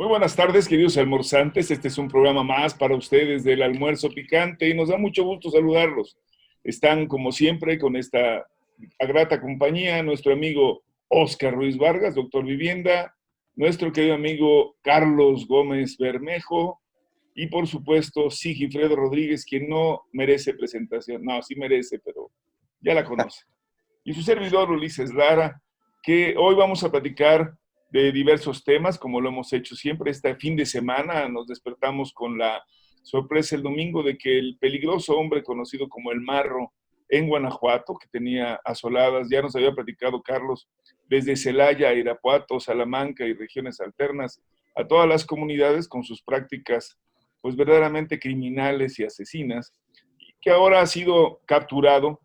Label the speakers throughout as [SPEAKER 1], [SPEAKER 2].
[SPEAKER 1] buenas tardes, queridos almorzantes. Este es un programa más para ustedes del almuerzo picante y nos da mucho gusto saludarlos. Están, como siempre, con esta grata compañía, nuestro amigo Oscar Ruiz Vargas, doctor Vivienda, nuestro querido amigo Carlos Gómez Bermejo y, por supuesto, Sigifredo Rodríguez, quien no merece presentación. No, sí merece, pero ya la conoce. Y su servidor Ulises Lara, que hoy vamos a platicar de diversos temas, como lo hemos hecho siempre. Este fin de semana nos despertamos con la sorpresa el domingo de que el peligroso hombre conocido como el Marro en Guanajuato, que tenía asoladas, ya nos había platicado Carlos, desde Celaya, Irapuato, Salamanca y regiones alternas, a todas las comunidades con sus prácticas pues verdaderamente criminales y asesinas, y que ahora ha sido capturado.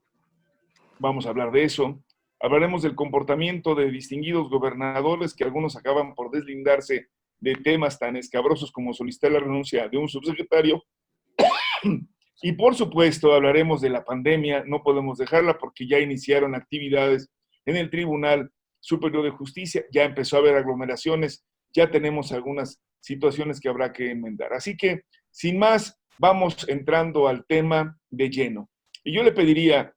[SPEAKER 1] Vamos a hablar de eso. Hablaremos del comportamiento de distinguidos gobernadores que algunos acaban por deslindarse de temas tan escabrosos como solicitar la renuncia de un subsecretario. Y por supuesto hablaremos de la pandemia, no podemos dejarla porque ya iniciaron actividades en el Tribunal Superior de Justicia, ya empezó a haber aglomeraciones, ya tenemos algunas situaciones que habrá que enmendar. Así que, sin más, vamos entrando al tema de lleno. Y yo le pediría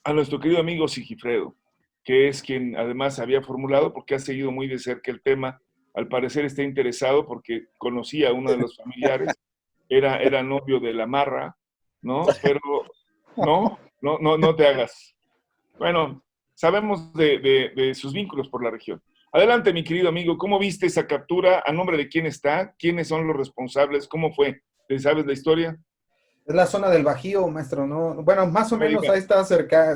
[SPEAKER 1] a nuestro querido amigo Sigifredo, que es quien además había formulado, porque ha seguido muy de cerca el tema, al parecer está interesado porque conocía a uno de los familiares, era novio de la Marra, ¿no? Pero no te hagas. Bueno, sabemos de sus vínculos por la región. Adelante, mi querido amigo, ¿cómo viste esa captura? ¿A nombre de quién está? ¿Quiénes son los responsables? ¿Cómo fue? ¿Sabes la historia?
[SPEAKER 2] Es la zona del Bajío, maestro, ¿no? Bueno, más o
[SPEAKER 1] Me
[SPEAKER 2] menos
[SPEAKER 1] diga,
[SPEAKER 2] ahí está cerca,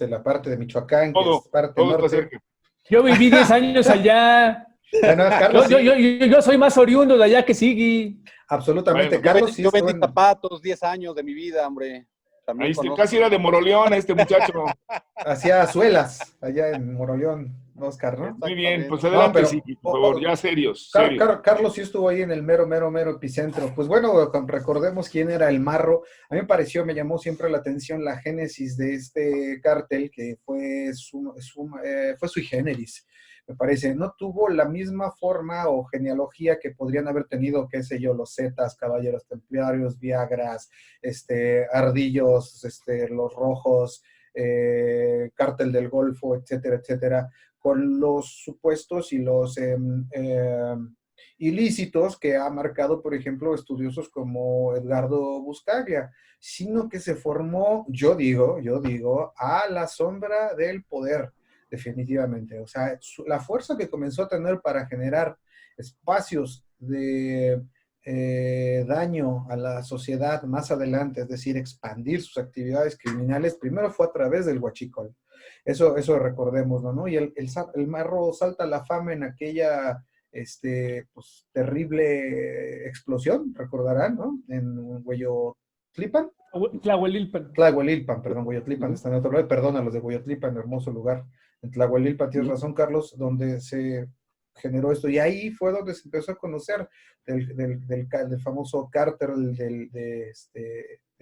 [SPEAKER 2] la parte de Michoacán, que es parte
[SPEAKER 1] todo está
[SPEAKER 2] norte.
[SPEAKER 1] cerca.
[SPEAKER 3] Yo viví 10 años allá.
[SPEAKER 2] Bueno,
[SPEAKER 3] Yo,
[SPEAKER 2] Carlos
[SPEAKER 3] yo,
[SPEAKER 2] sí,
[SPEAKER 3] yo, yo soy más oriundo de allá que Sigui.
[SPEAKER 2] absolutamente.
[SPEAKER 1] Bueno,
[SPEAKER 2] Carlos sí
[SPEAKER 4] Yo
[SPEAKER 2] estuvo
[SPEAKER 4] vendí
[SPEAKER 2] en,
[SPEAKER 4] zapatos 10 años de mi vida, hombre.
[SPEAKER 1] ahí
[SPEAKER 4] También
[SPEAKER 1] está, casi era
[SPEAKER 4] conozco.
[SPEAKER 1] de Moroleón este muchacho.
[SPEAKER 2] hacía suelas allá en Moroleón, Oscar, ¿no?
[SPEAKER 1] Muy bien, pues
[SPEAKER 4] Exactamente.
[SPEAKER 2] No,
[SPEAKER 1] adelante,
[SPEAKER 2] pero
[SPEAKER 1] sí, por favor, ya serios, serios.
[SPEAKER 2] Carlos sí estuvo ahí en el mero epicentro. Pues bueno, recordemos quién era el Marro. A mí me pareció, me llamó siempre la atención la génesis de este cártel, que fue sui generis, me parece. No tuvo la misma forma o genealogía que podrían haber tenido, qué sé yo, los Zetas, Caballeros Templarios, Viagras, Ardillos, los Rojos, Cártel del Golfo, etcétera, etcétera, con los supuestos y los ilícitos que ha marcado, por ejemplo, estudiosos como Edgardo Buscaglia, sino que se formó, yo digo, a la sombra del poder, definitivamente. O sea, la fuerza que comenzó a tener para generar espacios de daño a la sociedad más adelante, es decir, expandir sus actividades criminales, primero fue a través del huachicol. Eso recordémoslo, ¿no? Y el Marro salta a la fama en aquella pues, terrible explosión, recordarán, ¿no? En Hueyotlipan.
[SPEAKER 3] Tlahuelilpan.
[SPEAKER 2] Tlahuelilpan, perdón, Hueyotlipan está en otro lado, perdón a los de Hueyotlipan, hermoso lugar. En Tlahuelilpan, tienes razón, Carlos, donde se generó esto. Y ahí fue donde se empezó a conocer del famoso cártel de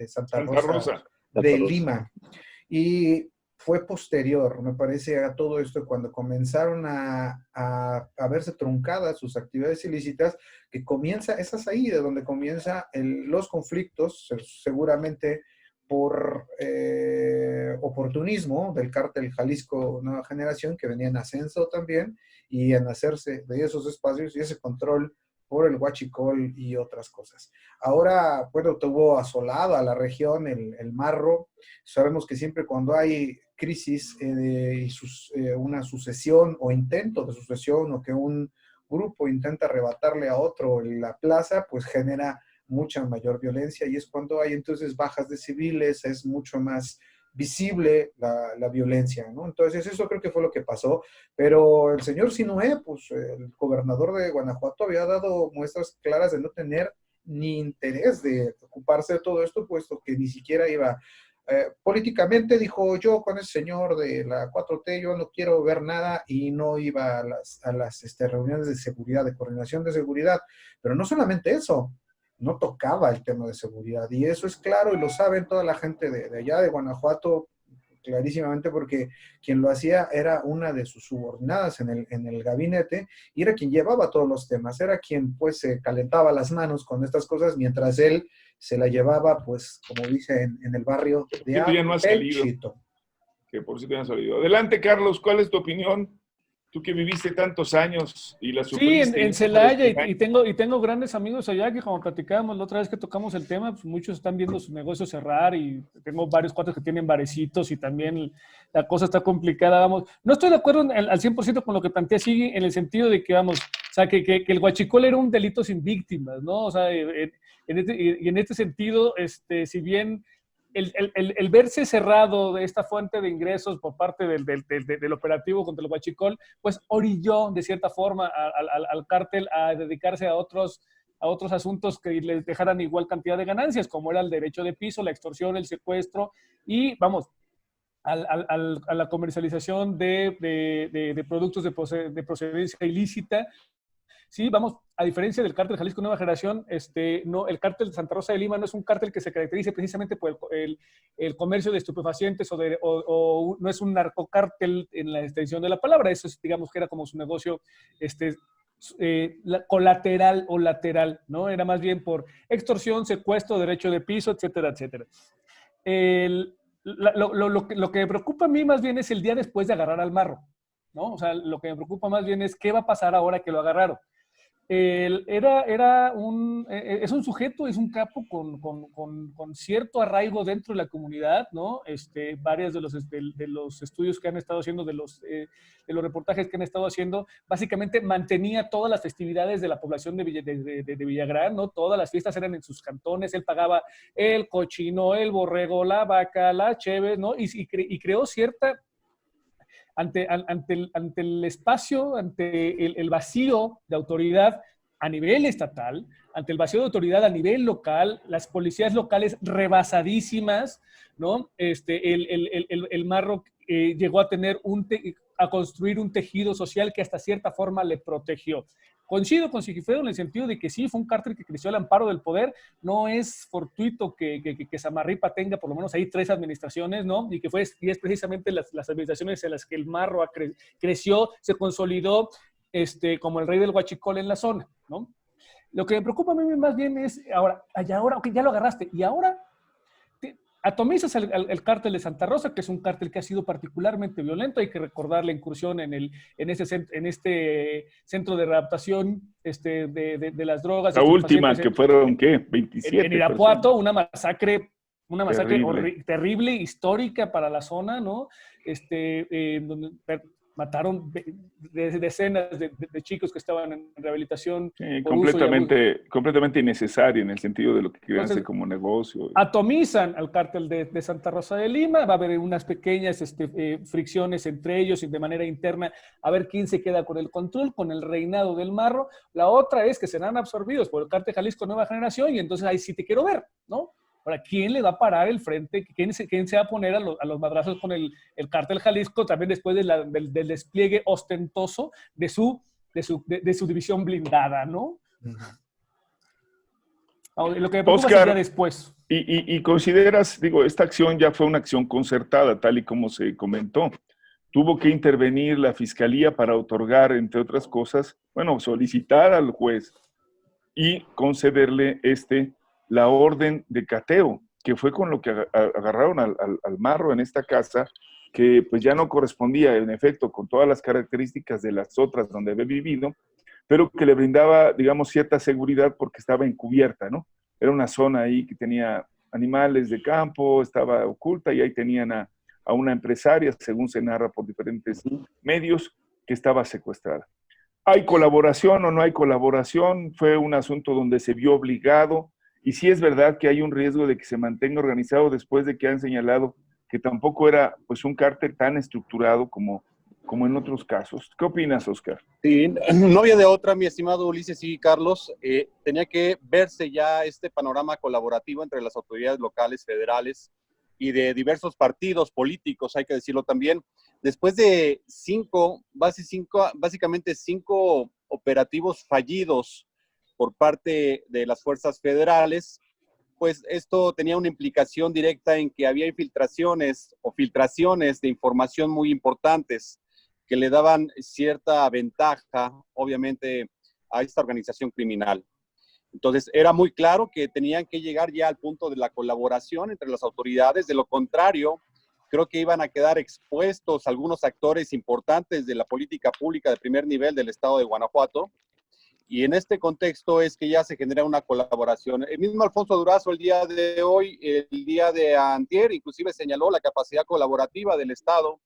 [SPEAKER 2] Santa
[SPEAKER 1] Santa
[SPEAKER 2] Rosa,
[SPEAKER 1] Rosa.
[SPEAKER 2] de Lima. Y fue posterior, me parece, a todo esto, cuando comenzaron a verse truncadas sus actividades ilícitas, que es ahí de donde comienzan los conflictos, seguramente por oportunismo del cártel Jalisco Nueva Generación, que venía en ascenso también, y en hacerse de esos espacios y ese control por el huachicol y otras cosas. Ahora, bueno, tuvo asolado a la región el Marro. Sabemos que siempre cuando hay crisis y una sucesión o intento de sucesión, o que un grupo intenta arrebatarle a otro en la plaza, pues genera mucha mayor violencia, y es cuando hay entonces bajas de civiles, es mucho más visible la violencia, ¿no? Entonces eso creo que fue lo que pasó, pero el señor Sinué, pues el gobernador de Guanajuato, había dado muestras claras de no tener ni interés de ocuparse de todo esto, puesto que ni siquiera iba. Políticamente dijo: yo con ese señor de la 4T, yo no quiero ver nada, y no iba a las reuniones de seguridad, de coordinación de seguridad. Pero no solamente eso, no tocaba el tema de seguridad, y eso es claro y lo saben toda la gente de allá de Guanajuato, clarísimamente porque quien lo hacía era una de sus subordinadas en el gabinete y era quien llevaba todos los temas, era quien pues se calentaba las manos con estas cosas mientras él se la llevaba pues como dice en el barrio de
[SPEAKER 1] Ya no ha salido.
[SPEAKER 2] Pechito.
[SPEAKER 1] Que por si te han salido. Adelante, Carlos, ¿cuál es tu opinión? Tú que viviste tantos años y la
[SPEAKER 3] Sí,
[SPEAKER 1] sufriste.
[SPEAKER 3] en Celaya y tengo grandes amigos allá que como platicábamos la otra vez que tocamos el tema, pues muchos están viendo su negocio cerrar y tengo varios cuates que tienen barecitos y también la cosa está complicada, vamos. No estoy de acuerdo al 100% con lo que plantea Sigui en el sentido de que, vamos, o sea, que el huachicol era un delito sin víctimas, ¿no? O sea, en este sentido, si bien el verse cerrado de esta fuente de ingresos por parte del operativo contra el huachicol, pues orilló de cierta forma al cártel a dedicarse a otros asuntos que les dejaran igual cantidad de ganancias, como era el derecho de piso, la extorsión, el secuestro y, vamos, a la comercialización de productos de procedencia ilícita. Sí, vamos, a diferencia del cártel Jalisco Nueva Generación, no, el cártel de Santa Rosa de Lima no es un cártel que se caracterice precisamente por el comercio de estupefacientes o no es un narcocártel en la extensión de la palabra. Eso es, digamos, que era como su negocio colateral o lateral, ¿no? Era más bien por extorsión, secuestro, derecho de piso, etcétera, etcétera. Lo que me preocupa a mí más bien es el día después de agarrar al marro, ¿no? O sea, lo que me preocupa más bien es qué va a pasar ahora que lo agarraron. Es un sujeto, es un capo con cierto arraigo dentro de la comunidad, ¿no? Varios de los estudios que han estado haciendo, de los reportajes que han estado haciendo, básicamente mantenía todas las festividades de la población de Villagrán, ¿no? Todas las fiestas eran en sus cantones, él pagaba el cochino, el borrego, la vaca, la cheve, ¿no? Y creó cierta... Ante el espacio, ante el vacío de autoridad a nivel estatal, ante el vacío de autoridad a nivel local, las policías locales rebasadísimas, ¿no? El marro llegó a tener a construir un tejido social que hasta cierta forma le protegió. Coincido con Sigifredo en el sentido de que sí, fue un cártel que creció al amparo del poder. No es fortuito que Samarripa tenga por lo menos ahí 3 administraciones, ¿no? Y es precisamente las administraciones en las que el marro creció, se consolidó como el rey del huachicol en la zona, ¿no? Lo que me preocupa a mí más bien es, ahora, ok, ya lo agarraste, y ahora atomizas el cártel de Santa Rosa, que es un cártel que ha sido particularmente violento. Hay que recordar la incursión en este centro de readaptación de las drogas.
[SPEAKER 1] La última, que fueron, ¿qué? 27
[SPEAKER 3] en Irapuato,
[SPEAKER 1] personas.
[SPEAKER 3] una masacre terrible, histórica para la zona, ¿no? Donde mataron decenas de chicos que estaban en rehabilitación.
[SPEAKER 1] Sí, completamente innecesario en el sentido de lo que querían hacer como negocio.
[SPEAKER 3] Atomizan al cártel de Santa Rosa de Lima, va a haber unas pequeñas fricciones entre ellos y de manera interna, a ver quién se queda con el control, con el reinado del marro. La otra es que serán absorbidos por el cártel Jalisco Nueva Generación y entonces ahí sí te quiero ver, ¿no? Ahora, ¿quién le va a parar el frente? ¿Quién se va a poner a los madrazos con el cártel Jalisco también después del despliegue ostentoso de su división blindada, ¿no? Lo que me preocupa
[SPEAKER 1] Oscar,
[SPEAKER 3] sería después.
[SPEAKER 1] Y consideras, digo, esta acción ya fue una acción concertada, tal y como se comentó. Tuvo que intervenir la fiscalía para otorgar, entre otras cosas, bueno, solicitar al juez y concederle la orden de cateo, que fue con lo que agarraron al marro en esta casa, que pues ya no correspondía, en efecto, con todas las características de las otras donde había vivido, pero que le brindaba, digamos, cierta seguridad porque estaba encubierta, ¿no? Era una zona ahí que tenía animales de campo, estaba oculta y ahí tenían a una empresaria, según se narra por diferentes medios, que estaba secuestrada. ¿Hay colaboración o no hay colaboración? Fue un asunto donde se vio obligado. Y sí es verdad que hay un riesgo de que se mantenga organizado después de que han señalado que tampoco era pues un cártel tan estructurado como en otros casos. ¿Qué opinas, Oscar?
[SPEAKER 4] Sí, no había de otra, mi estimado Ulises y Carlos. Tenía que verse ya este panorama colaborativo entre las autoridades locales, federales y de diversos partidos políticos, hay que decirlo también. Después de básicamente cinco operativos fallidos por parte de las fuerzas federales, pues esto tenía una implicación directa en que había infiltraciones o filtraciones de información muy importantes que le daban cierta ventaja, obviamente, a esta organización criminal. Entonces, era muy claro que tenían que llegar ya al punto de la colaboración entre las autoridades. De lo contrario, creo que iban a quedar expuestos algunos actores importantes de la política pública de primer nivel del estado de Guanajuato. Y en este contexto es que ya se genera una colaboración. El mismo Alfonso Durazo el día de hoy, el día de antier, inclusive señaló la capacidad colaborativa del Estado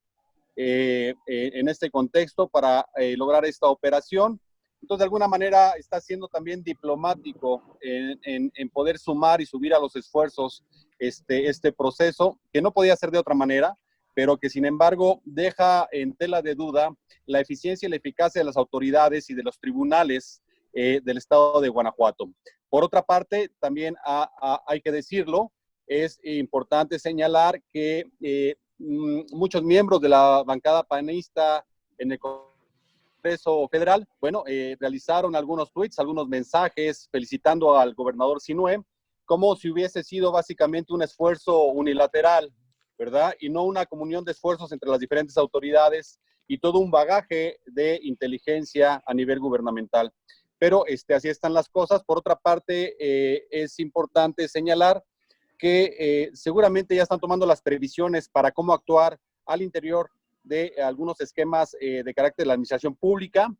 [SPEAKER 4] en este contexto para lograr esta operación. Entonces, de alguna manera, está siendo también diplomático en poder sumar y subir a los esfuerzos este proceso, que no podía ser de otra manera, pero que, sin embargo, deja en tela de duda la eficiencia y la eficacia de las autoridades y de los tribunales del estado de Guanajuato. Por otra parte, también hay que decirlo, es importante señalar que muchos miembros de la bancada panista en el Congreso Federal, bueno, realizaron algunos tweets, algunos mensajes felicitando al gobernador Sinue, como si hubiese sido básicamente un esfuerzo unilateral, ¿verdad? Y no una comunión de esfuerzos entre las diferentes autoridades y todo un bagaje de inteligencia a nivel gubernamental. Pero así están las cosas. Por otra parte, es importante señalar que seguramente ya están tomando las previsiones para cómo actuar al interior de algunos esquemas de carácter de la administración pública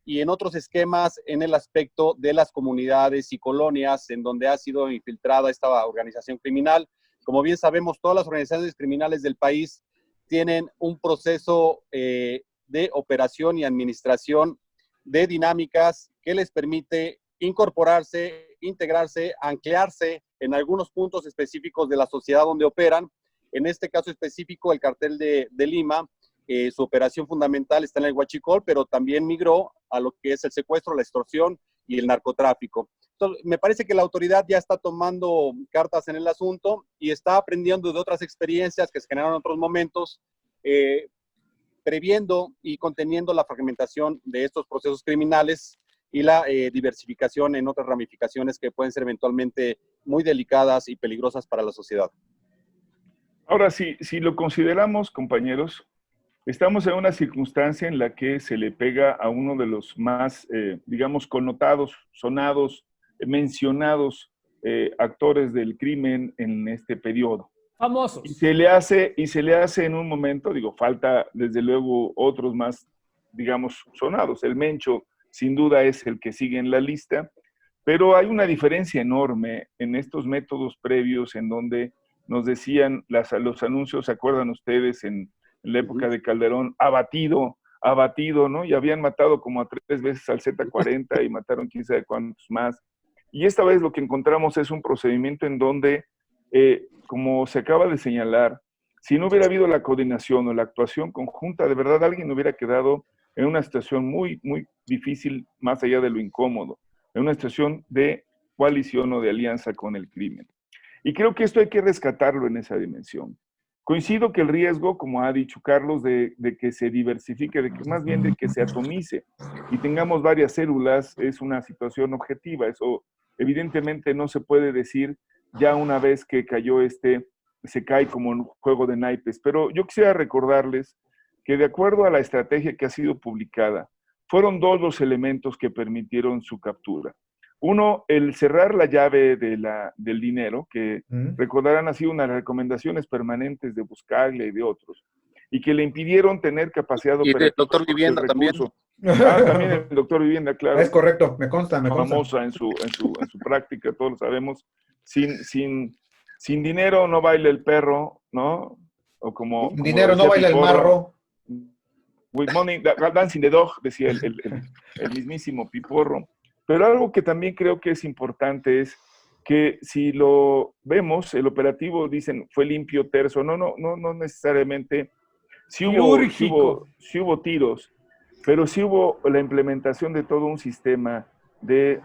[SPEAKER 4] y en otros esquemas en el aspecto de las comunidades y colonias en donde ha sido infiltrada esta organización criminal. Como bien sabemos, todas las organizaciones criminales del país tienen un proceso de operación y administración de dinámicas que les permite incorporarse, integrarse, anclarse en algunos puntos específicos de la sociedad donde operan. En este caso específico, el cartel de Lima, su operación fundamental está en el huachicol, pero también migró a lo que es el secuestro, la extorsión y el narcotráfico. Entonces, me parece que la autoridad ya está tomando cartas en el asunto y está aprendiendo de otras experiencias que se generaron en otros momentos, previendo y conteniendo la fragmentación de estos procesos criminales y la diversificación en otras ramificaciones que pueden ser eventualmente muy delicadas y peligrosas para la sociedad.
[SPEAKER 1] Ahora, si lo consideramos, compañeros, estamos en una circunstancia en la que se le pega a uno de los más, digamos, connotados, sonados, mencionados actores del crimen en este periodo.
[SPEAKER 3] Famosos.
[SPEAKER 1] Y se le hace en un momento, digo, falta desde luego otros más, digamos, sonados. El Mencho, sin duda, es el que sigue en la lista, pero hay una diferencia enorme en estos métodos previos en donde nos decían los anuncios, ¿se acuerdan ustedes en la época de Calderón? Abatido, ¿no? Y habían matado como a 3 veces al Z40 y mataron quién sabe cuántos más. Y esta vez lo que encontramos es un procedimiento en donde, como se acaba de señalar, si no hubiera habido la coordinación o la actuación conjunta, de verdad alguien hubiera quedado en una situación muy, muy difícil, más allá de lo incómodo, en una situación de coalición o de alianza con el crimen. Y creo que esto hay que rescatarlo en esa dimensión. Coincido que el riesgo, como ha dicho Carlos, de que se diversifique, de que más bien de que se atomice y tengamos varias células, es una situación objetiva. Eso evidentemente no se puede decir ya una vez que cayó se cae como un juego de naipes. Pero yo quisiera recordarles que de acuerdo a la estrategia que ha sido publicada, fueron 2 los elementos que permitieron su captura. Uno, el cerrar la llave del dinero, que recordarán ha sido unas recomendaciones permanentes de Buscaglia y de otros, y que le impidieron tener capacidad operativa.
[SPEAKER 4] Y del doctor Vivienda también.
[SPEAKER 1] También el doctor Vivienda, claro.
[SPEAKER 2] Es correcto, me consta.
[SPEAKER 1] Famosa en su práctica, todos lo sabemos. Sin dinero no baila el perro, ¿no? O como
[SPEAKER 2] dinero no baila
[SPEAKER 1] Piporro,
[SPEAKER 2] el marro.
[SPEAKER 1] With money, dancing the dog, decía el mismísimo Piporro. Pero algo que también creo que es importante es que si lo vemos, el operativo, dicen, fue limpio, terso. No necesariamente. Sí hubo tiros, pero sí hubo la implementación de todo un sistema de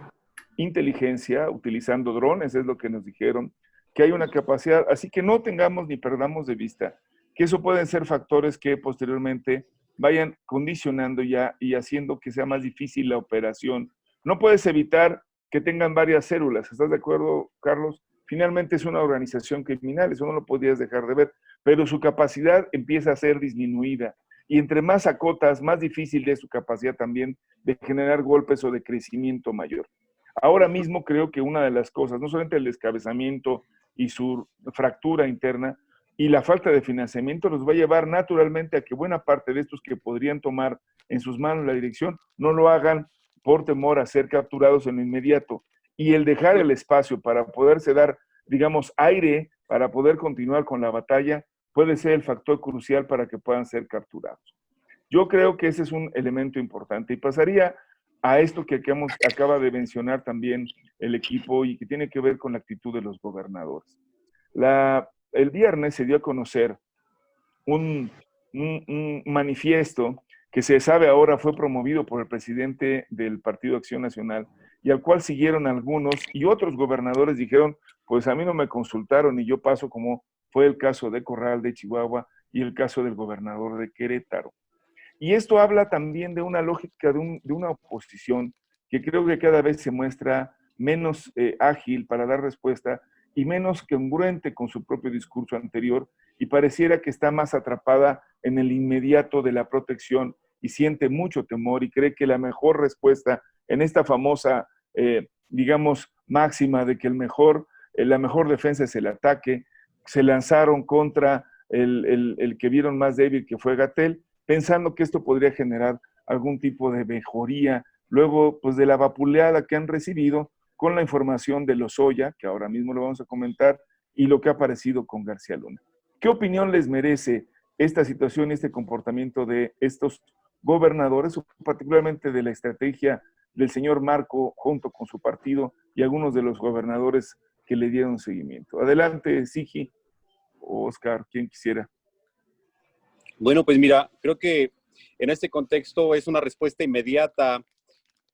[SPEAKER 1] inteligencia, utilizando drones, es lo que nos dijeron, que hay una capacidad. Así que no tengamos ni perdamos de vista que eso pueden ser factores que posteriormente vayan condicionando ya y haciendo que sea más difícil la operación. No puedes evitar que tengan varias células, ¿estás de acuerdo, Carlos? finalmente es una organización criminal, eso no lo podías dejar de ver, pero su capacidad empieza a ser disminuida. Y entre más acotas, más difícil es su capacidad también de generar golpes o de crecimiento mayor. Ahora mismo creo que una de las cosas, no solamente el descabezamiento y su fractura interna, y la falta de financiamiento los va a llevar naturalmente a que buena parte de estos que podrían tomar en sus manos la dirección no lo hagan por temor a ser capturados en lo inmediato. Y el dejar el espacio para poderse dar, digamos, aire para poder continuar con la batalla puede ser el factor crucial para que puedan ser capturados. Yo creo que ese es un elemento importante y pasaría a esto que acaba de mencionar también el equipo y que tiene que ver con la actitud de los gobernadores. El viernes se dio a conocer un manifiesto que se sabe ahora fue promovido por el presidente del Partido Acción Nacional y al cual siguieron algunos y otros gobernadores dijeron, pues a mí no me consultaron y yo paso, como fue el caso de Corral de Chihuahua y el caso del gobernador de Querétaro. Y esto habla también de una lógica de una oposición que creo que cada vez se muestra menos ágil para dar respuesta y menos congruente con su propio discurso anterior y pareciera que está más atrapada en el inmediato de la protección y siente mucho temor y cree que la mejor respuesta en esta famosa, digamos, máxima de que la mejor defensa es el ataque, se lanzaron contra el que vieron más débil, que fue Gatell, pensando que esto podría generar algún tipo de mejoría, luego pues de la vapuleada que han recibido con la información de Lozoya, que ahora mismo lo vamos a comentar, y lo que ha aparecido con García Luna. ¿Qué opinión les merece esta situación y este comportamiento de estos gobernadores, particularmente de la estrategia del señor Marco junto con su partido y algunos de los gobernadores que le dieron seguimiento? Adelante, Sigi o Oscar, quien quisiera.
[SPEAKER 4] Bueno, pues mira, creo que en este contexto es una respuesta inmediata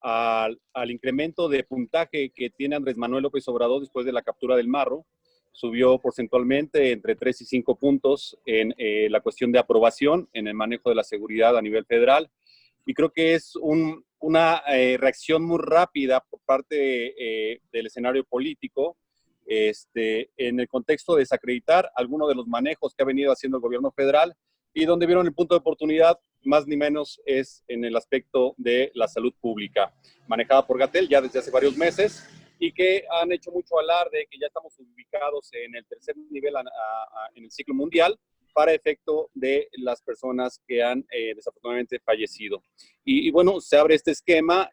[SPEAKER 4] al incremento de puntaje que tiene Andrés Manuel López Obrador después de la captura del Marro. Subió porcentualmente entre 3 y 5 puntos en la cuestión de aprobación en el manejo de la seguridad a nivel federal. Y creo que es una reacción muy rápida por parte del escenario político en el contexto de desacreditar algunos de los manejos que ha venido haciendo el gobierno federal y donde vieron el punto de oportunidad, más ni menos, es en el aspecto de la salud pública, manejada por Gatell ya desde hace varios meses y que han hecho mucho alarde que ya estamos ubicados en el tercer nivel en el ciclo mundial para efecto de las personas que han desafortunadamente fallecido. Y bueno, se abre este esquema,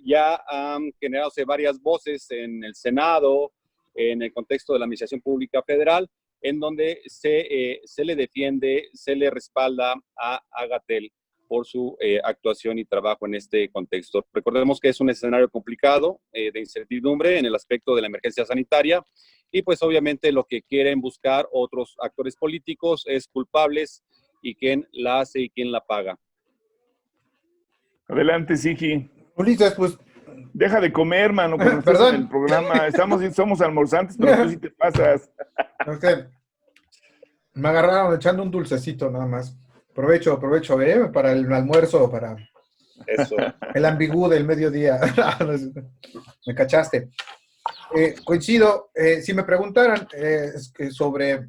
[SPEAKER 4] ya han generado varias voces en el Senado, en el contexto de la Administración Pública Federal, en donde se le defiende, se le respalda a Gatell por su actuación y trabajo en este contexto. Recordemos que es un escenario complicado de incertidumbre en el aspecto de la emergencia sanitaria y pues obviamente lo que quieren buscar otros actores políticos es culpables y quién la hace y quién la paga.
[SPEAKER 1] Adelante, Sigi.
[SPEAKER 2] Ulises, pues...
[SPEAKER 1] Deja de comer, mano, cuando estás
[SPEAKER 2] Perdón.
[SPEAKER 1] en el programa. Somos almorzantes, pero tú sí te pasas.
[SPEAKER 2] Okay. Me agarraron echando un dulcecito nada más. Provecho, para el almuerzo, para
[SPEAKER 4] Eso.
[SPEAKER 2] el ambigú del mediodía. Me cachaste. Coincido. Si me preguntaran sobre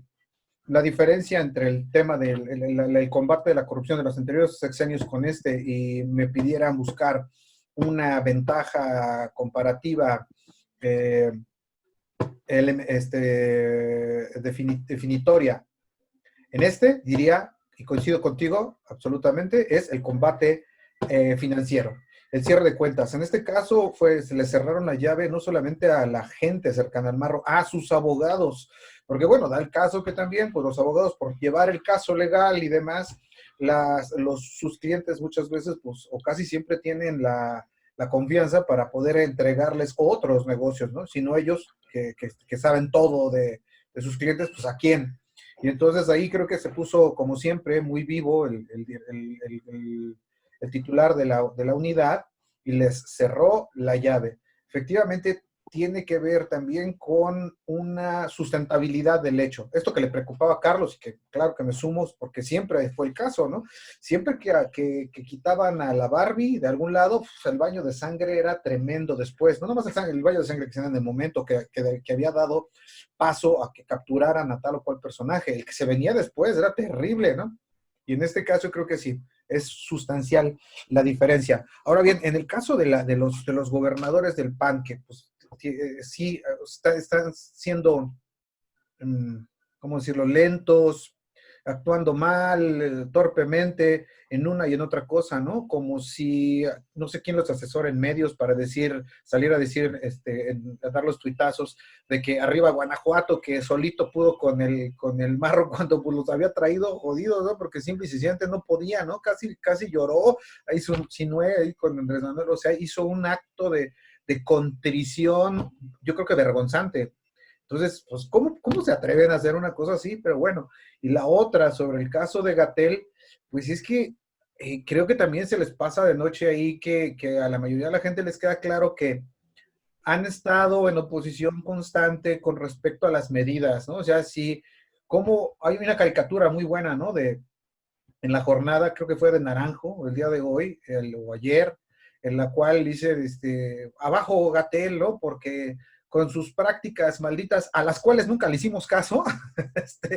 [SPEAKER 2] la diferencia entre el tema del combate de la corrupción de los anteriores sexenios con y me pidieran buscar una ventaja comparativa definitoria. En diría, y coincido contigo absolutamente, es el combate financiero, el cierre de cuentas. En este caso se le cerraron la llave no solamente a la gente cercana al Marro, a sus abogados, porque bueno, da el caso que también, pues los abogados por llevar el caso legal y demás, sus clientes muchas veces, pues, o casi siempre tienen la confianza para poder entregarles otros negocios, ¿no? Sino ellos que saben todo de sus clientes, pues ¿a quién? Y entonces ahí creo que se puso, como siempre, muy vivo el titular de la unidad y les cerró la llave. Efectivamente, tiene que ver también con una sustentabilidad del hecho. Esto que le preocupaba a Carlos, y que claro que me sumo, porque siempre fue el caso, ¿no? Siempre que quitaban a la Barbie de algún lado, pues, el baño de sangre era tremendo después. No nomás el baño de sangre que se da en el momento que había dado paso a que capturaran a tal o cual personaje. El que se venía después era terrible, ¿no? Y en este caso creo que sí, es sustancial la diferencia. Ahora bien, en el caso de los gobernadores del PAN, que pues sí están siendo, ¿cómo decirlo?, lentos, actuando mal, torpemente en una y en otra cosa, ¿no? Como si, no sé quién los asesora en medios para decir, salir a decir, a dar los tuitazos de que arriba Guanajuato, que solito pudo con el marro cuando pues, los había traído jodidos, ¿no? Porque simple y sencillamente no podía, ¿no? Casi lloró, hizo un Sinue ahí con Andrés Manuel, o sea, hizo un acto de contrición, yo creo que vergonzante. Entonces, pues, ¿cómo se atreven a hacer una cosa así? Pero bueno, y la otra sobre el caso de Gatell, pues es que creo que también se les pasa de noche ahí que a la mayoría de la gente les queda claro que han estado en oposición constante con respecto a las medidas, ¿no? O sea, sí, como hay una caricatura muy buena, ¿no? En la jornada, creo que fue de Naranjo, el día de hoy, o ayer, en la cual dice, abajo Gatell, ¿no? Porque con sus prácticas malditas, a las cuales nunca le hicimos caso, está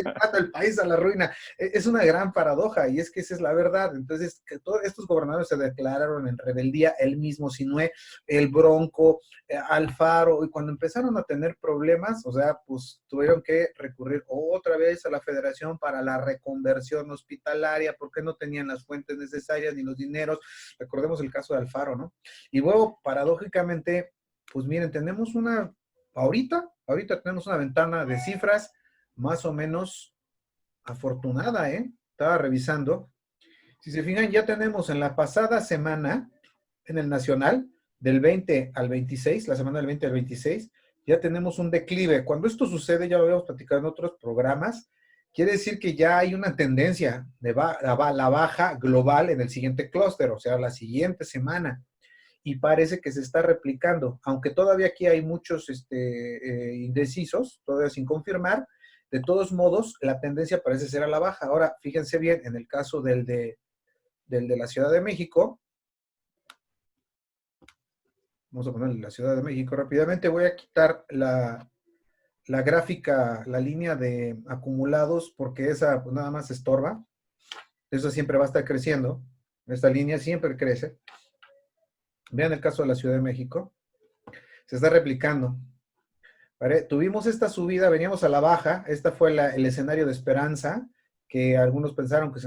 [SPEAKER 2] llevando el país a la ruina. Es una gran paradoja, y es que esa es la verdad. Entonces, que todos estos gobernadores se declararon en rebeldía, el mismo Sinue, el Bronco, Alfaro, y cuando empezaron a tener problemas, o sea, pues tuvieron que recurrir otra vez a la Federación para la reconversión hospitalaria, porque no tenían las fuentes necesarias ni los dineros. Recordemos el caso de Alfaro, ¿no? Y luego, paradójicamente, pues miren, tenemos ahorita tenemos una ventana de cifras más o menos afortunada, ¿eh? Estaba revisando. Si se fijan, ya tenemos en la pasada semana, en el Nacional, del 20 al 26, la semana del 20 al 26, ya tenemos un declive. Cuando esto sucede, ya lo habíamos platicado en otros programas, quiere decir que ya hay una tendencia de la baja global en el siguiente clúster, o sea, la siguiente semana. Y parece que se está replicando, aunque todavía aquí hay muchos indecisos, todavía sin confirmar. De todos modos, la tendencia parece ser a la baja. Ahora, fíjense bien, en el caso del de la Ciudad de México, vamos a poner la Ciudad de México rápidamente, voy a quitar la gráfica, la línea de acumulados, porque esa pues, nada más estorba. Eso siempre va a estar creciendo, esta línea siempre crece. Vean el caso de la Ciudad de México. Se está replicando. ¿Vale? Tuvimos esta subida, veníamos a la baja. Esta fue el escenario de esperanza, que algunos pensaron que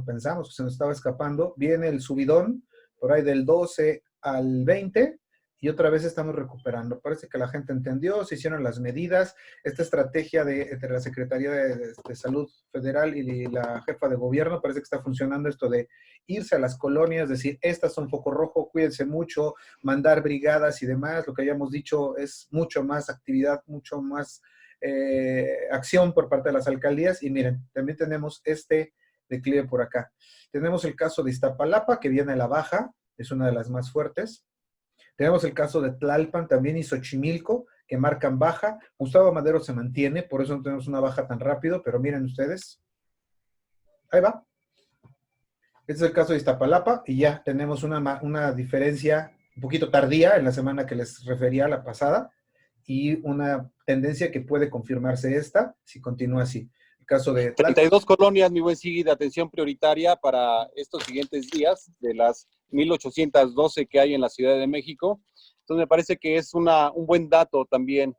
[SPEAKER 2] pensamos que se nos estaba escapando. Viene el subidón, por ahí del 12 al 20, y otra vez estamos recuperando. Parece que la gente entendió, se hicieron las medidas. Esta estrategia entre la Secretaría de Salud Federal y la jefa de gobierno, parece que está funcionando esto de irse a las colonias, decir, estas son foco rojo, cuídense mucho, mandar brigadas y demás. Lo que hayamos dicho es mucho más actividad, mucho más acción por parte de las alcaldías. Y miren, también tenemos este declive por acá. Tenemos el caso de Iztapalapa, que viene a la baja, es una de las más fuertes. Tenemos el caso de Tlalpan también y Xochimilco, que marcan baja. Gustavo Madero se mantiene, por eso no tenemos una baja tan rápido, pero miren ustedes. Ahí va. Este es el caso de Iztapalapa y ya tenemos una diferencia un poquito tardía en la semana que les refería a la pasada y una tendencia que puede confirmarse esta si continúa así. El caso de
[SPEAKER 4] 32 colonias, mi buen Sigui, de atención prioritaria para estos siguientes días, de las 1,812 que hay en la Ciudad de México. Entonces me parece que es un buen dato también.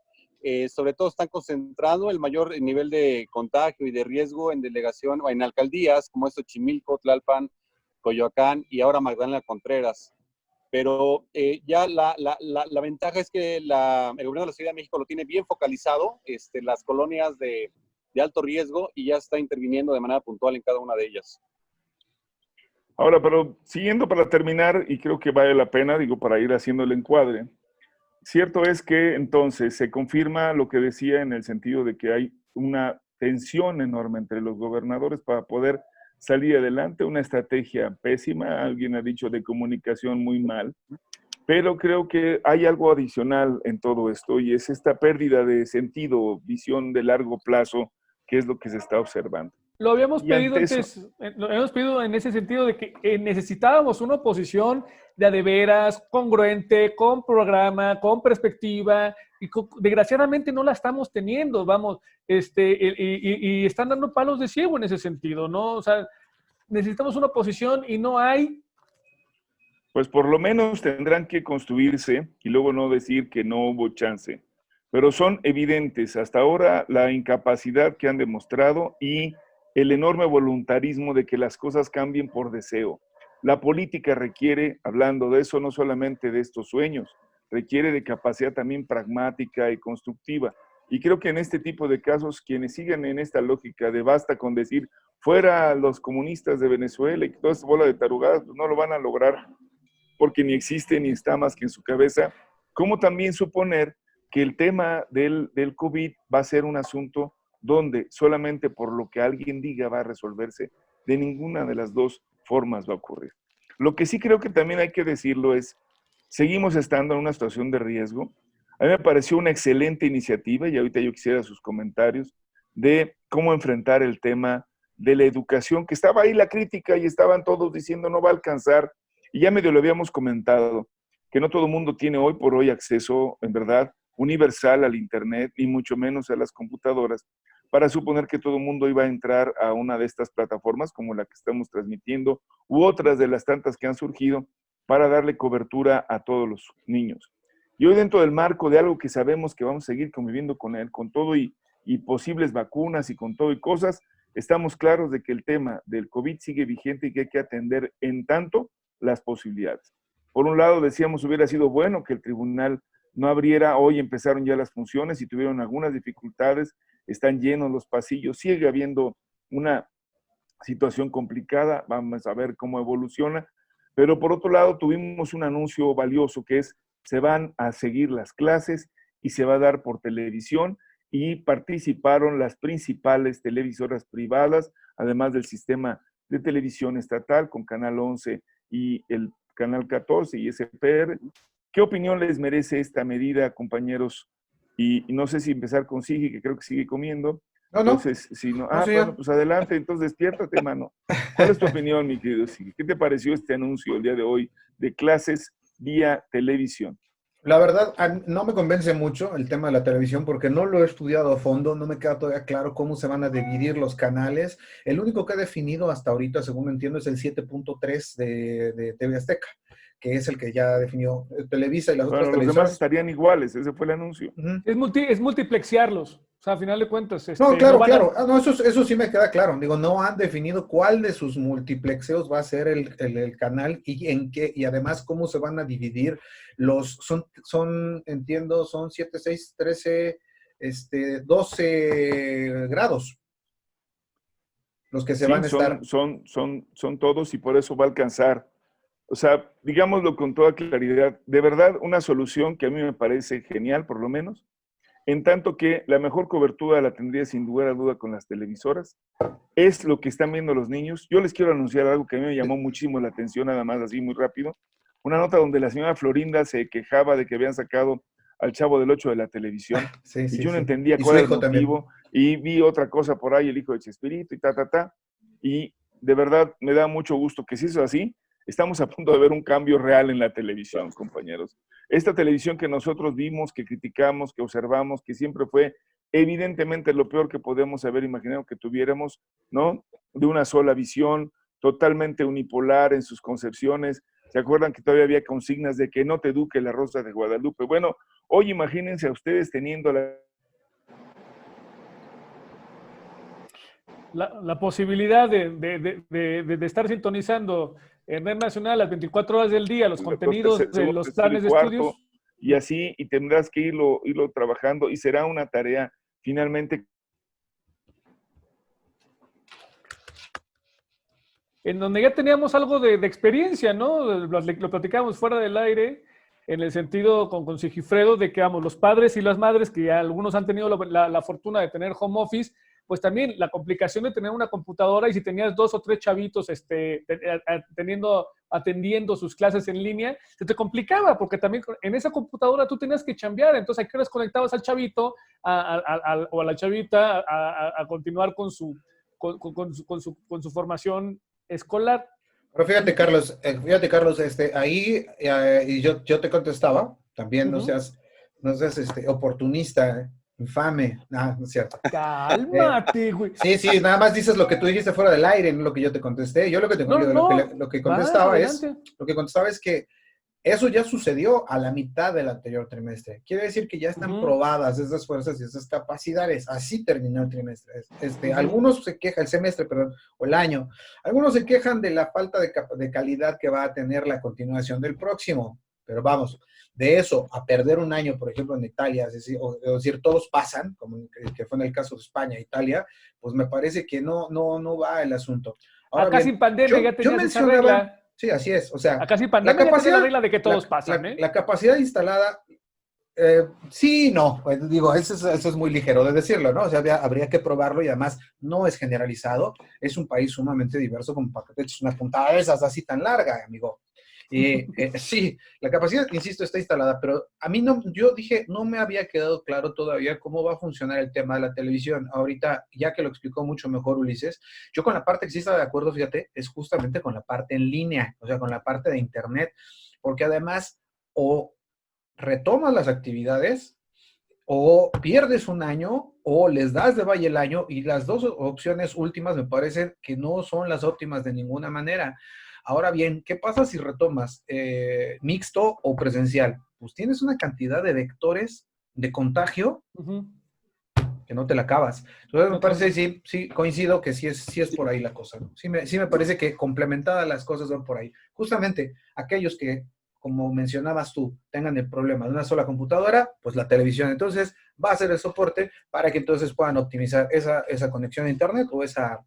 [SPEAKER 4] Sobre todo están concentrando el mayor nivel de contagio y de riesgo en delegación o en alcaldías como Xochimilco, Tlalpan, Coyoacán y ahora Magdalena Contreras. Pero ya la ventaja es que el gobierno de la Ciudad de México lo tiene bien focalizado, las colonias de alto riesgo, y ya está interviniendo de manera puntual en cada una de ellas.
[SPEAKER 1] Ahora, pero siguiendo para terminar, y creo que vale la pena, digo, para ir haciendo el encuadre, cierto es que entonces se confirma lo que decía en el sentido de que hay una tensión enorme entre los gobernadores para poder salir adelante, una estrategia pésima, alguien ha dicho de comunicación muy mal, Pero creo que hay algo adicional en todo esto y es esta pérdida de sentido, visión de largo plazo, que es lo que se está observando.
[SPEAKER 3] Lo habíamos
[SPEAKER 1] Y
[SPEAKER 3] pedido
[SPEAKER 1] ante eso,
[SPEAKER 3] antes, lo habíamos pedido en ese sentido de que necesitábamos una oposición de veras, congruente, con programa, con perspectiva, y desgraciadamente no la estamos teniendo, vamos, y están dando palos de ciego en ese sentido, ¿no? O sea, necesitamos una oposición y no hay.
[SPEAKER 1] pues por lo menos tendrán que construirse y luego no decir que no hubo chance. Pero son evidentes hasta ahora la incapacidad que han demostrado y el enorme voluntarismo de que las cosas cambien por deseo. La política requiere, hablando de eso, no solamente de estos sueños, requiere de capacidad también pragmática y constructiva. Y creo que en este tipo de casos, quienes siguen en esta lógica de basta con decir fuera los comunistas de Venezuela y toda esta bola de tarugadas, pues no lo van a lograr porque ni existe ni está más que en su cabeza, como también suponer que el tema del COVID va a ser un asunto donde solamente por lo que alguien diga va a resolverse, de ninguna de las dos formas va a ocurrir. Lo que sí creo que también hay que decirlo es, seguimos estando en una situación de riesgo. A mí me pareció una excelente iniciativa, y ahorita yo quisiera sus comentarios, de cómo enfrentar el tema de la educación, que estaba ahí la crítica y estaban todos diciendo no va a alcanzar. Y ya medio lo habíamos comentado, que no todo el mundo tiene hoy por hoy acceso, en verdad, universal al Internet, y mucho menos a las computadoras, para suponer que todo el mundo iba a entrar a una de estas plataformas, como la que estamos transmitiendo, u otras de las tantas que han surgido, para darle cobertura a todos los niños. Y hoy dentro del marco de algo que sabemos que vamos a seguir conviviendo con él, con todo y posibles vacunas y con todo y cosas, estamos claros de que el tema del COVID sigue vigente y que hay que atender en tanto las posibilidades. Por un lado, decíamos, hubiera sido bueno que el tribunal no abriera, hoy empezaron ya las funciones y tuvieron algunas dificultades, están llenos los pasillos, sigue habiendo una situación complicada, vamos a ver cómo evoluciona, pero por otro lado tuvimos un anuncio valioso que es, se van a seguir las clases y se va a dar por televisión, y participaron las principales televisoras privadas, además del sistema de televisión estatal con Canal 11 y el Canal 14 y SPR. ¿Qué opinión les merece esta medida, compañeros? Y no sé si empezar con Sigi, que creo que sigue comiendo.
[SPEAKER 2] No,
[SPEAKER 1] Entonces, si no, bueno, pues adelante, entonces despiértate, mano. ¿Cuál es tu opinión, mi querido Sigi? ¿Qué te pareció este anuncio el día de hoy de clases vía televisión?
[SPEAKER 2] La verdad, no me convence mucho el tema de la televisión porque no lo he estudiado a fondo, no me queda todavía claro cómo se van a dividir los canales. El único que ha definido hasta ahorita, según entiendo, es el 7.3 de TV Azteca, que es el que ya definió Televisa y las otras
[SPEAKER 1] Bueno, los
[SPEAKER 2] televisoras.
[SPEAKER 1] demás estarían iguales, ese fue el anuncio.
[SPEAKER 3] Es multiplexearlos. O sea, a final de cuentas.
[SPEAKER 2] No, claro,
[SPEAKER 3] no
[SPEAKER 2] claro. No, eso sí me queda claro. Digo, no han definido cuál de sus multiplexeos va a ser el canal y en qué, y además cómo se van a dividir los, entiendo, son 7, 6, 13, 12 grados los que se van a estar.
[SPEAKER 1] Son todos, y por eso va a alcanzar. O sea, digámoslo con toda claridad, de verdad una solución que a mí me parece genial, por lo menos, en tanto que la mejor cobertura la tendría sin lugar a duda con las televisoras, es lo que están viendo los niños. Yo les quiero anunciar algo que a mí me llamó muchísimo la atención, nada más así muy rápido, una nota donde la señora Florinda se quejaba de que habían sacado al Chavo del Ocho de la televisión, y yo no entendía cuál era el motivo, y vi otra cosa por ahí, el hijo de Chespirito y y de verdad me da mucho gusto que si eso es así, estamos a punto de ver un cambio real en la televisión, compañeros. Esta televisión que nosotros vimos, que criticamos, que observamos, que siempre fue evidentemente lo peor que podemos haber imaginado que tuviéramos, ¿no? De una sola visión, totalmente unipolar en sus concepciones. ¿Se acuerdan que todavía había consignas de que no te eduque la Rosa de Guadalupe? Bueno, hoy imagínense a ustedes teniendo
[SPEAKER 3] la posibilidad de estar sintonizando en Red Nacional las 24 horas del día, los contenidos de los planes de estudios.
[SPEAKER 1] Y así, y tendrás que irlo trabajando, y será una tarea finalmente.
[SPEAKER 3] En donde ya teníamos algo de experiencia, ¿no? Lo platicábamos fuera del aire, en el sentido con Sigifredo, de que vamos, los padres y las madres, que ya algunos han tenido la fortuna de tener home office, pues también la complicación de tener una computadora, y si tenías 2 o 3 chavitos atendiendo sus clases en línea, se te complicaba, porque también en esa computadora tú tenías que chambear, entonces ¿a qué horas conectabas al chavito o a la chavita a continuar con su formación escolar?
[SPEAKER 2] Pero fíjate, Carlos, ahí, y yo te contestaba, también no seas oportunista, infame. No es cierto.
[SPEAKER 3] Cálmate, güey.
[SPEAKER 2] Sí, nada más dices lo que tú dijiste fuera del aire, no lo que yo te contesté. Yo lo que contestaba
[SPEAKER 3] adelante.
[SPEAKER 2] es que eso ya sucedió a la mitad del anterior trimestre. Quiere decir que ya están probadas esas fuerzas y esas capacidades. Así terminó el trimestre. Algunos se quejan, el semestre, perdón, o el año. Algunos se quejan de la falta de calidad que va a tener la continuación del próximo. Pero vamos, de eso a perder un año, por ejemplo, en Italia, es decir, todos pasan, como que fue en el caso de España e Italia, pues me parece que no va el asunto. Ahora
[SPEAKER 3] Acá
[SPEAKER 2] bien,
[SPEAKER 3] sin pandemia ya tenías esa regla.
[SPEAKER 2] Sí, así es. O sea,
[SPEAKER 3] acá sin pandemia ya tenía la regla de que todos pasan,
[SPEAKER 2] La capacidad instalada, sí, no, pues, digo, eso es muy ligero de decirlo, ¿no? O sea, habría que probarlo y además no es generalizado. Es un país sumamente diverso, como para que te eches una puntada de esas así tan larga, amigo. Y sí, la capacidad, insisto, está instalada, pero a mí yo dije, no me había quedado claro todavía cómo va a funcionar el tema de la televisión. Ahorita, ya que lo explicó mucho mejor Ulises, yo con la parte que sí estaba de acuerdo, fíjate, es justamente con la parte en línea, o sea, con la parte de internet, porque además, o retomas las actividades, o pierdes un año, o les das de baja el año, y las dos opciones últimas me parecen que no son las óptimas de ninguna manera. Ahora bien, ¿qué pasa si retomas mixto o presencial? Pues tienes una cantidad de vectores de contagio que no te la acabas. Entonces me parece, sí, coincido que sí es por ahí la cosa, ¿no? Sí me parece que complementadas las cosas van por ahí. Justamente aquellos que, como mencionabas tú, tengan el problema de una sola computadora, pues la televisión entonces va a ser el soporte para que entonces puedan optimizar esa conexión a internet o esa...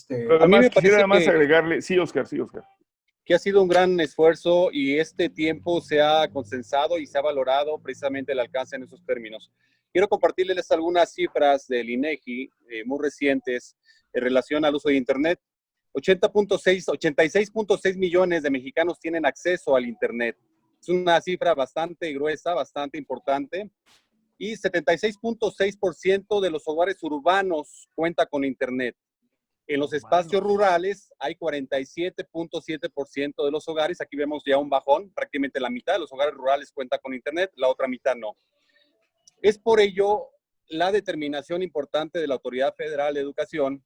[SPEAKER 1] Pero además quisiera además agregarle, sí, Oscar.
[SPEAKER 4] Que ha sido un gran esfuerzo y este tiempo se ha consensado y se ha valorado precisamente el alcance en esos términos. Quiero compartirles algunas cifras del INEGI muy recientes en relación al uso de Internet. 86.6 millones de mexicanos tienen acceso al Internet. Es una cifra bastante gruesa, bastante importante. Y 76.6% de los hogares urbanos cuenta con Internet. En los espacios rurales hay 47.7% de los hogares. Aquí vemos ya un bajón. Prácticamente la mitad de los hogares rurales cuenta con Internet, la otra mitad no. Es por ello la determinación importante de la Autoridad Federal de Educación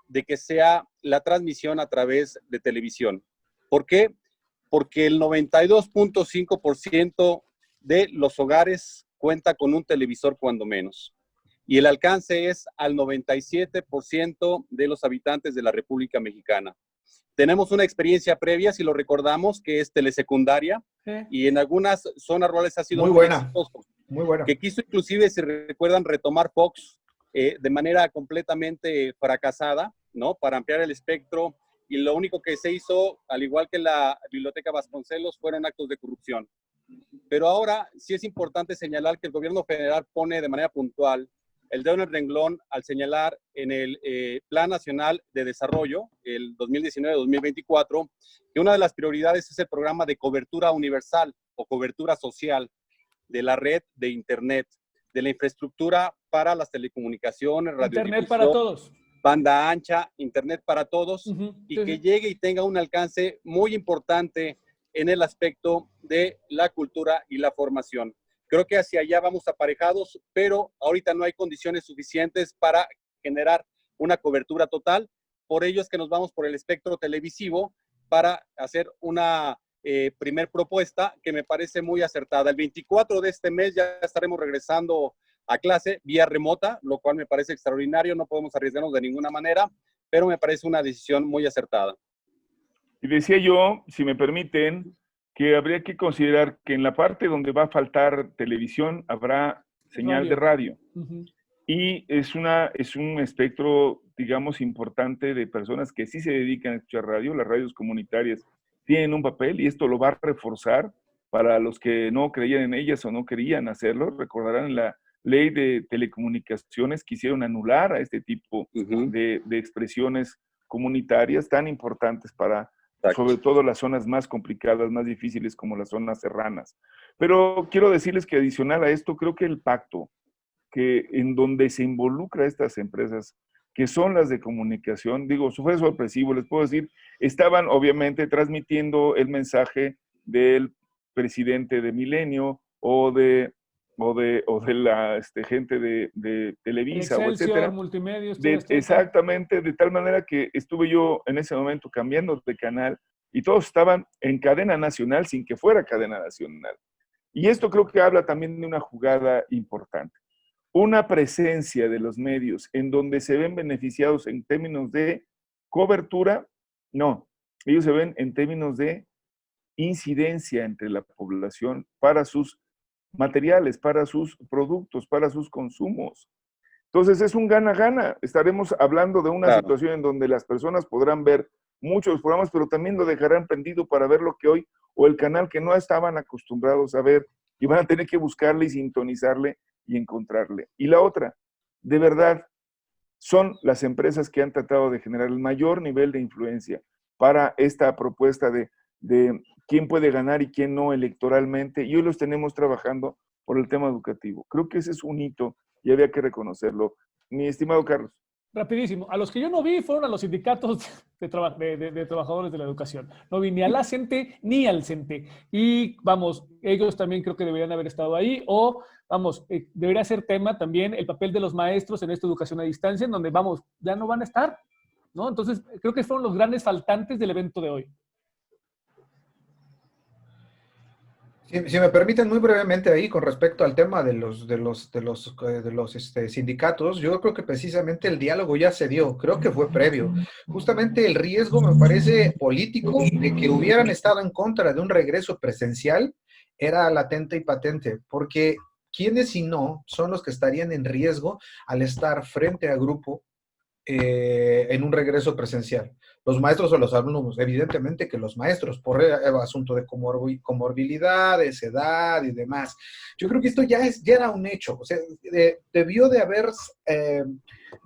[SPEAKER 4] de que sea la transmisión a través de televisión. ¿Por qué? Porque el 92.5% de los hogares cuenta con un televisor cuando menos. Y el alcance es al 97% de los habitantes de la República Mexicana. Tenemos una experiencia previa, si lo recordamos, que es telesecundaria, y en algunas zonas rurales ha sido
[SPEAKER 2] muy buena, muy buena.
[SPEAKER 4] Que quiso inclusive, si recuerdan, retomar Fox de manera completamente fracasada, ¿no? Para ampliar el espectro, y lo único que se hizo, al igual que la Biblioteca Vasconcelos, fueron actos de corrupción. Pero ahora sí es importante señalar que el gobierno federal pone de manera puntual el dedo en el renglón al señalar en el Plan Nacional de Desarrollo, el 2019-2024, que una de las prioridades es el programa de cobertura universal o cobertura social de la red de Internet, de la infraestructura para las telecomunicaciones, radiodifusión,
[SPEAKER 3] Internet para todos,
[SPEAKER 4] banda ancha, Internet para todos, y que llegue y tenga un alcance muy importante en el aspecto de la cultura y la formación. Creo que hacia allá vamos aparejados, pero ahorita no hay condiciones suficientes para generar una cobertura total. Por ello es que nos vamos por el espectro televisivo para hacer una primer propuesta que me parece muy acertada. El 24 de este mes ya estaremos regresando a clase vía remota, lo cual me parece extraordinario. No podemos arriesgarnos de ninguna manera, pero me parece una decisión muy acertada.
[SPEAKER 1] Y decía yo, si me permiten, que habría que considerar que en la parte donde va a faltar televisión habrá señal de radio. Y es un espectro, digamos, importante de personas que sí se dedican a escuchar radio. Las radios comunitarias tienen un papel y esto lo va a reforzar para los que no creían en ellas o no querían hacerlo. Recordarán la ley de telecomunicaciones, quisieron anular a este tipo de expresiones comunitarias tan importantes para
[SPEAKER 4] Exacto.
[SPEAKER 1] sobre todo las zonas más complicadas, más difíciles, como las zonas serranas. Pero quiero decirles que adicional a esto, creo que el pacto que en donde se involucra estas empresas, que son las de comunicación, digo, fue sorpresivo, les puedo decir, estaban obviamente transmitiendo el mensaje del presidente de Milenio o de la gente de Televisa o
[SPEAKER 3] Excelsior,
[SPEAKER 1] etcétera.
[SPEAKER 3] Multimedios, TV Azteca.
[SPEAKER 1] Exactamente, de tal manera que estuve yo en ese momento cambiando de canal y todos estaban en cadena nacional sin que fuera cadena nacional. Y esto creo que habla también de una jugada importante. Una presencia de los medios en donde se ven beneficiados en términos de cobertura, no, ellos se ven en términos de incidencia entre la población para sus materiales, para sus productos, para sus consumos. Entonces es un gana-gana. Estaremos hablando de una situación en donde las personas podrán ver muchos programas, pero también lo dejarán prendido para ver lo que hoy, o el canal que no estaban acostumbrados a ver, y van a tener que buscarle y sintonizarle y encontrarle. Y la otra, de verdad, son las empresas que han tratado de generar el mayor nivel de influencia para esta propuesta de quién puede ganar y quién no electoralmente, y hoy los tenemos trabajando por el tema educativo. Creo que ese es un hito y había que reconocerlo. Mi estimado Carlos.
[SPEAKER 3] Rapidísimo. A los que yo no vi fueron a los sindicatos de trabajadores de la educación. No vi ni a la CENTE ni al CENTE. Y vamos, ellos también creo que deberían haber estado ahí. O, vamos, debería ser tema también el papel de los maestros en esta educación a distancia, en donde, vamos, ya no van a estar, ¿no? Entonces, creo que fueron los grandes faltantes del evento de hoy.
[SPEAKER 2] Si me permiten muy brevemente ahí con respecto al tema de los sindicatos, yo creo que precisamente el diálogo ya se dio, creo que fue previo. Justamente el riesgo me parece político de que hubieran estado en contra de un regreso presencial era latente y patente, porque quienes si no son los que estarían en riesgo al estar frente a grupo en un regreso presencial. Los maestros o los alumnos, evidentemente que los maestros, por asunto de comorbilidades, edad y demás. Yo creo que esto ya era un hecho. O sea, debió de haber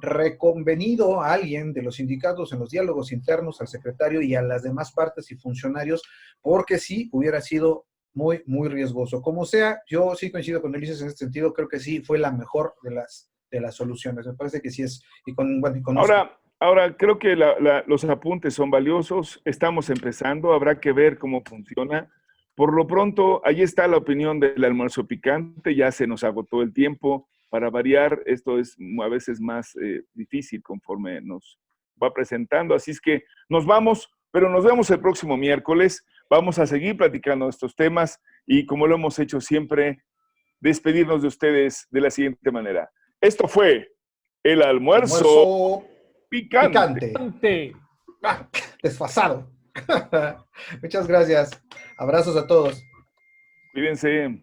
[SPEAKER 2] reconvenido a alguien de los sindicatos en los diálogos internos, al secretario y a las demás partes y funcionarios, porque sí hubiera sido muy, muy riesgoso. Como sea, yo sí coincido con Ulises en este sentido, creo que sí fue la mejor de las soluciones. Me parece que sí es.
[SPEAKER 1] Ahora, creo que los apuntes son valiosos. Estamos empezando, habrá que ver cómo funciona. Por lo pronto, ahí está la opinión del almuerzo picante. Ya se nos agotó el tiempo. Para variar, esto es a veces más difícil conforme nos va presentando. Así es que nos vamos, pero nos vemos el próximo miércoles. Vamos a seguir platicando de estos temas y, como lo hemos hecho siempre, despedirnos de ustedes de la siguiente manera. Esto fue el almuerzo picante.
[SPEAKER 2] Desfasado. Muchas gracias. Abrazos a todos.
[SPEAKER 1] Cuídense.